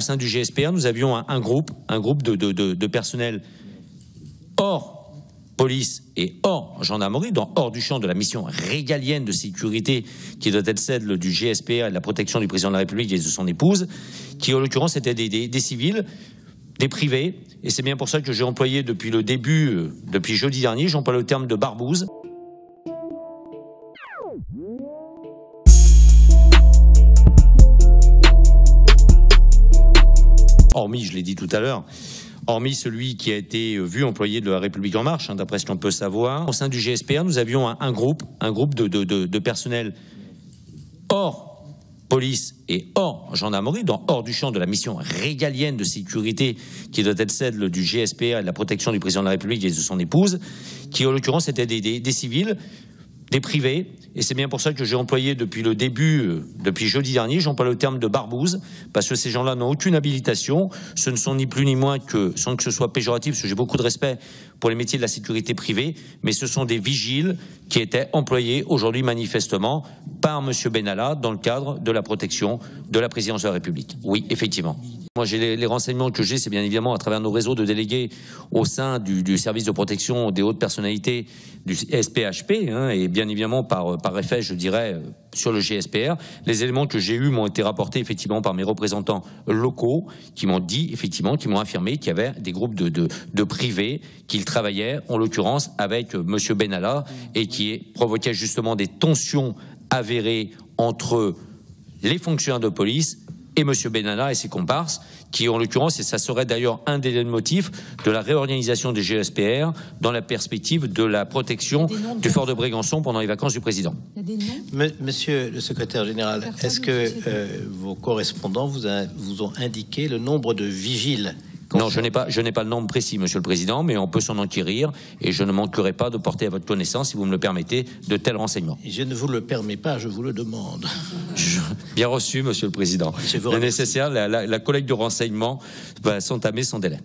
Au sein du GSPR, nous avions un groupe de personnel hors police et hors gendarmerie, hors du champ de la mission régalienne de sécurité qui doit être celle du GSPR et de la protection du président de la République et de son épouse, qui en l'occurrence étaient des civils, des privés, et c'est bien pour ça que j'ai employé depuis le début, depuis jeudi dernier, j'emploie le terme de barbouze. Hormis, je l'ai dit tout à l'heure, hormis celui qui a été vu employé de la République En Marche, d'après ce qu'on peut savoir. Au sein du GSPR, nous avions un groupe de personnel hors police et hors gendarmerie, hors du champ de la mission régalienne de sécurité qui doit être celle du GSPR et de la protection du président de la République et de son épouse, qui en l'occurrence étaient des civils, des privés, et c'est bien pour ça que j'ai employé depuis le début, depuis jeudi dernier, j'emploie le terme de barbouze, parce que ces gens-là n'ont aucune habilitation, ce ne sont ni plus ni moins que, sans que ce soit péjoratif, parce que j'ai beaucoup de respect pour les métiers de la sécurité privée, mais ce sont des vigiles qui étaient employés aujourd'hui manifestement par M. Benalla dans le cadre de la protection de la présidence de la République. Oui, effectivement. Moi, j'ai les renseignements que j'ai, c'est bien évidemment à travers nos réseaux de délégués au sein du service de protection des hautes personnalités du SPHP, et bien évidemment par effet, je dirais, sur le GSPR. Les éléments que j'ai eus m'ont été rapportés effectivement par mes représentants locaux qui m'ont dit, effectivement, qui m'ont affirmé qu'il y avait des groupes de privés qu'ils travaillaient, en l'occurrence, avec M. Benalla et qui provoquaient justement des tensions avérées entre les fonctionnaires de police et M. Benalla et ses comparses, qui en l'occurrence, et ça serait d'ailleurs un des motifs de la réorganisation des GSPR dans la perspective de la protection du fort de Brégançon pendant les vacances du président. Monsieur le secrétaire général, est-ce que vos correspondants vous ont indiqué le nombre de vigiles? Non, je n'ai pas le nombre précis, Monsieur le Président, mais on peut s'en enquérir et je ne manquerai pas de porter à votre connaissance, si vous me le permettez, de tels renseignements. Je ne vous le permets pas, je vous le demande. Bien reçu, Monsieur le Président. Le nécessaire, la collecte de renseignements va s'entamer sans délai.